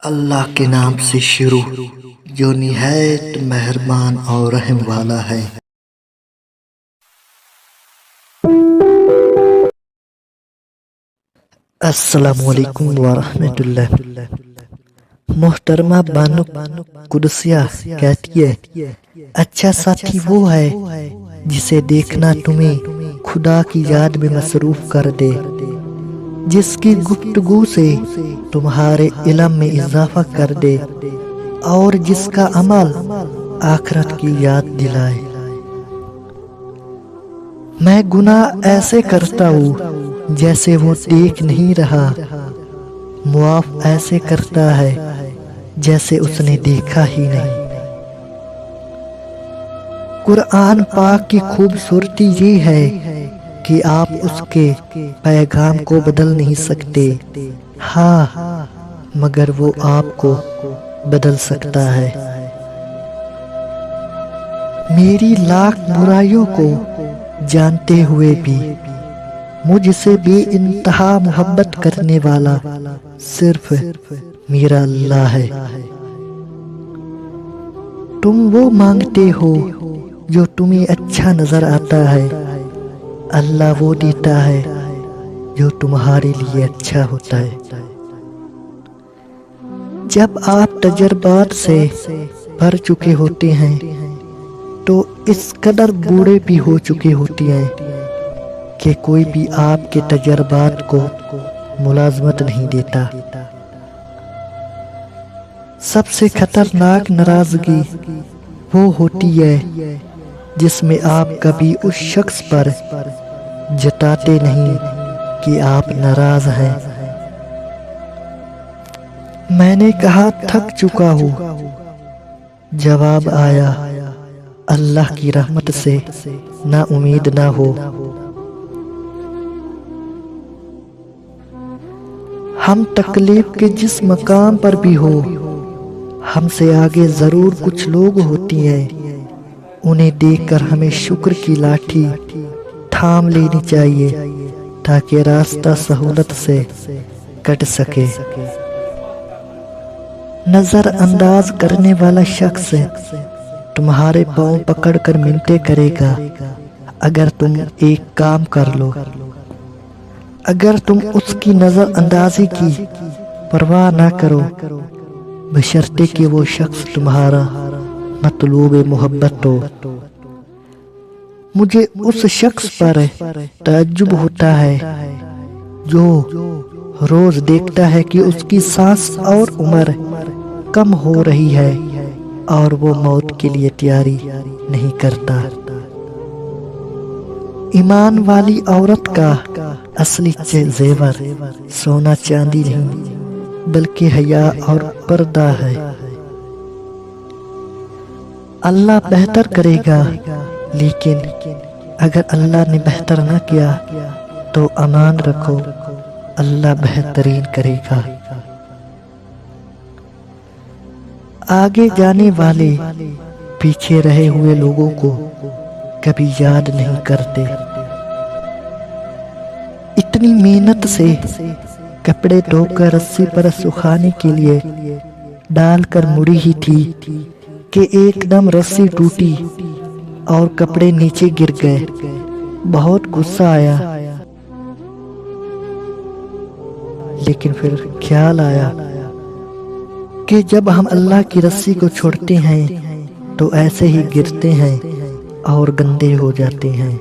اللہ کے نام سے شروع جو نہایت مہربان اور رحم والا ہے۔ السلام علیکم ورحمۃ اللہ۔ محترمہ بانو قدسیہ کہتی ہے، اچھا ساتھی وہ ہے جسے دیکھنا تمہیں خدا کی یاد میں مصروف کر دے، جس کی گفتگو سے تمہارے علم میں اضافہ کر دے اور جس کا عمل آخرت کی یاد دلائے۔ میں گناہ ایسے کرتا ہوں جیسے وہ دیکھ نہیں رہا، معاف ایسے کرتا ہے جیسے اس نے دیکھا ہی نہیں۔ قرآن پاک کی خوبصورتی یہ ہے کہ آپ اس کے پیغام کو بدل نہیں سکتے، ہاں مگر وہ آپ کو بدل سکتا ہے۔ میری لاکھ برائیوں کو جانتے ہوئے بھی مجھ سے بے انتہا محبت کرنے والا صرف میرا اللہ ہے۔ تم وہ مانگتے ہو جو تمہیں اچھا نظر آتا ہے، اللہ وہ دیتا ہے جو تمہارے لیے اچھا ہوتا ہے۔ جب آپ تجربات سے بھر چکے ہوتے ہیں تو اس قدر بوڑھے بھی ہو چکے ہوتے ہیں کہ کوئی بھی آپ کے تجربات کو ملازمت نہیں دیتا۔ سب سے خطرناک ناراضگی وہ ہوتی ہے جس میں آپ کبھی اس شخص پر جتاتے نہیں کہ آپ ناراض ہیں۔ میں نے کہا تھک چکا ہوں، جواب آیا اللہ کی رحمت سے نا امید نہ ہو۔ ہم تکلیف کے جس مقام پر بھی ہو، ہم سے آگے ضرور کچھ لوگ ہوتی ہیں، انہیں دیکھ کر ہمیں شکر کی لاٹھی تھام لینی چاہیے تاکہ راستہ سہولت سے کٹ سکے۔ نظر انداز کرنے والا شخص تمہارے پاؤں پکڑ کر منتیں کرے گا اگر تم ایک کام کر لو۔ اگر تم اس کی نظر اندازی کی پرواہ نہ کرو، بشرطے کہ وہ شخص تمہارا مطلوب محبت ہو۔ مجھے اس شخص پر تعجب ہوتا ہے جو روز دیکھتا ہے کہ اس کی سانس اور عمر کم ہو رہی ہے اور وہ موت کے لیے تیاری نہیں کرتا۔ ایمان والی عورت کا اصلی زیور سونا چاندی نہیں بلکہ حیا اور پردہ ہے۔ اللہ بہتر کرے گا، لیکن اگر اللہ نے بہتر نہ کیا تو امان رکھو، اللہ بہترین کرے گا۔ آگے جانے والے پیچھے رہے ہوئے لوگوں کو کبھی یاد نہیں کرتے۔ اتنی محنت سے کپڑے دھو کر رسی پر سکھانے کے لیے ڈال کر مڑی ہی تھی کہ ایک دم رسی ٹوٹی اور کپڑے نیچے گر گئے۔ بہت غصہ آیا، لیکن پھر خیال آیا کہ جب ہم اللہ کی رسی کو چھوڑتے ہیں تو ایسے ہی گرتے ہیں اور گندے ہو جاتے ہیں۔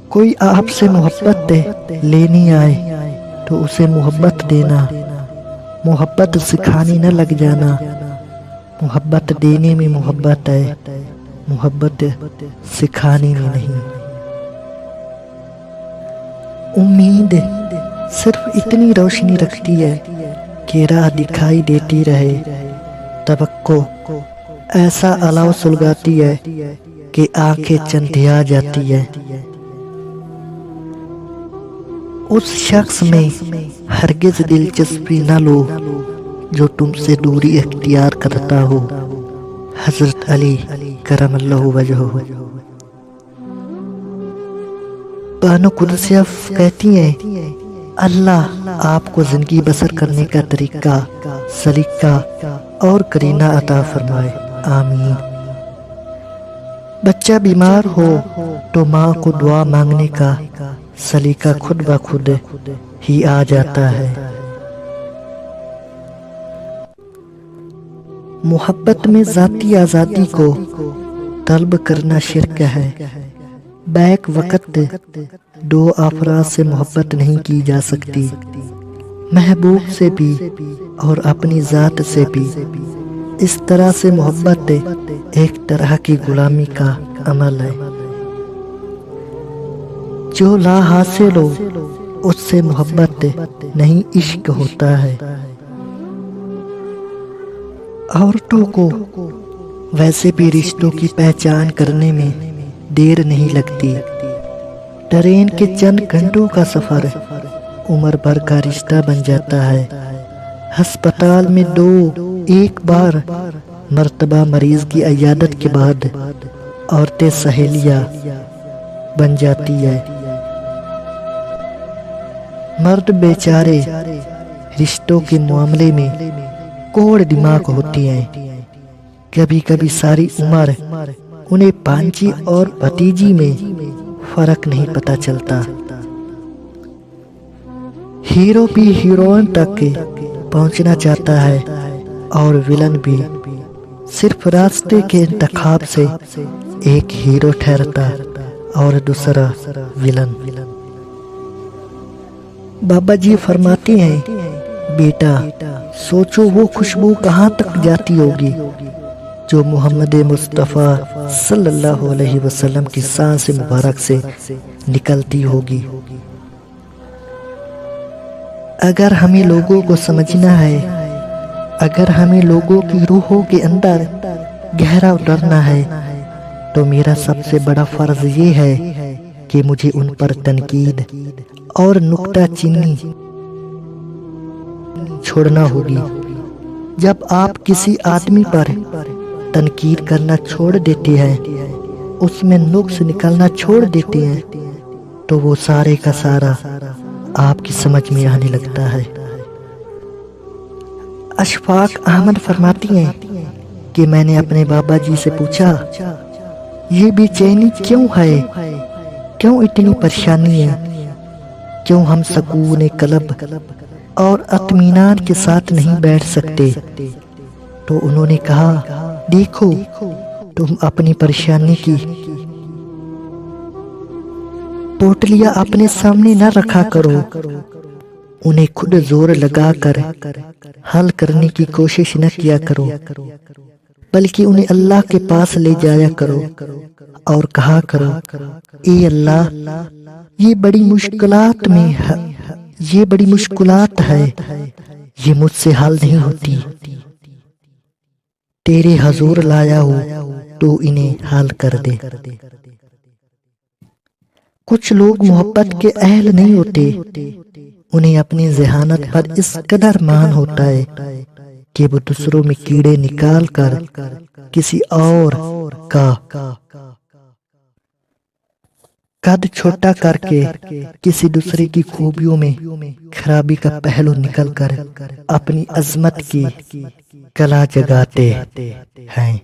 کوئی آپ سے محبت لینی آئے تو اسے محبت دینا، محبت سکھانی نہ لگ جانا۔ محبت دینے میں محبت ہے، محبت سکھانے میں نہیں۔ امید صرف اتنی روشنی رکھتی ہے کہ راہ دکھائی دیتی رہے، توقع ایسا الاؤ سلگاتی ہے کہ آنکھیں چندھیا جاتی ہے۔ اس شخص میں ہرگز دلچسپی نہ لو جو تم سے دوری اختیار کرتا ہو۔ حضرت علی کرم اللہ وجہہ۔ بانو قدسیہ کہتی ہیں اللہ آپ کو زندگی بسر کرنے کا طریقہ، سلیقہ اور کرینہ عطا فرمائے، آمین۔ بچہ بیمار ہو تو ماں کو دعا مانگنے کا سلیقہ خود بخود ہی آ جاتا ہے۔ محبت میں ذاتی آزادی کو طلب کرنا شرک ہے۔ بیک وقت دو افراد سے محبت نہیں کی جا سکتی، محبوب سے بھی اور اپنی ذات سے بھی۔ اس طرح سے محبت ایک طرح کی غلامی کا عمل ہے۔ جو لا حاصل ہو اس سے محبت نہیں، عشق ہوتا ہے۔ عورتوں کو ویسے بھی رشتوں کی پہچان کرنے میں دیر نہیں لگتی۔ ٹرین کے چند گھنٹوں کا سفر عمر بھر کا رشتہ بن جاتا ہے۔ ہسپتال میں ایک بار مرتبہ مریض کی عیادت کے بعد عورتیں سہیلیاں بن جاتی ہے۔ مرد بیچارے رشتوں کے معاملے میں کوڑ دماغ ہوتی ہیں۔ کبھی کبھی ساری عمر انہیں بھانجی اور بھتیجی میں فرق نہیں پتہ چلتا۔ ہیرو بھی ہیروئن تک پہنچنا چاہتا ہے اور ولن بھی صرف راستے کے انتخاب سے ایک ہیرو ٹھہرتا اور دوسرا ولن۔ بابا جی فرماتے ہیں، بیٹا سوچو وہ خوشبو کہاں تک جاتی ہوگی جو محمد مصطفیٰ صلی اللہ علیہ وسلم کی سانس مبارک سے نکلتی ہوگی۔ اگر ہمیں لوگوں کو سمجھنا ہے، اگر ہمیں لوگوں کی روحوں کے اندر گہرا اترنا ہے، تو میرا سب سے بڑا فرض یہ ہے کہ مجھے ان پر تنقید اور نکتہ چینی چھوڑنا ہوگی۔ جب آپ کسی آدمی پر تنقید کرنا چھوڑ دیتے ہیں، اس میں نقص نکلنا چھوڑ دیتے ہیں، تو وہ سارے کا سارا آپ کی سمجھ میں آنے لگتا ہے۔ اشفاق احمد فرماتی ہیں کہ میں نے اپنے بابا جی سے پوچھا، یہ بے چینی کیوں ہے؟ کیوں اتنی پریشانی ہے؟ کیوں ہم سکون قلب اور اطمینان کے ساتھ نہیں بیٹھ سکتے؟ تو انہوں نے کہا، دیکھو تم اپنی پریشانی کی پوٹلیاں اپنے سامنے نہ رکھا کرو، انہیں خود زور لگا کر حل کرنے کی کوشش نہ کیا کرو، بلکہ انہیں اللہ کے پاس لے جایا کرو اور کہا کرو، اے اللہ یہ بڑی مشکلات ہے، یہ مجھ سے حل نہیں ہوتی، تیرے حضور لایا ہو تو انہیں حل کر دے۔ کچھ لوگ محبت کے اہل نہیں ہوتے، انہیں اپنی ذہانت پر اس قدر مان ہوتا ہے کہ وہ دوسروں میں کیڑے نکال کر کسی اور کا قد چھوٹا کر کے کسی دوسرے کی خوبیوں میں خرابی کا پہلو نکل کر اپنی عظمت کی کلا جگاتے ہیں۔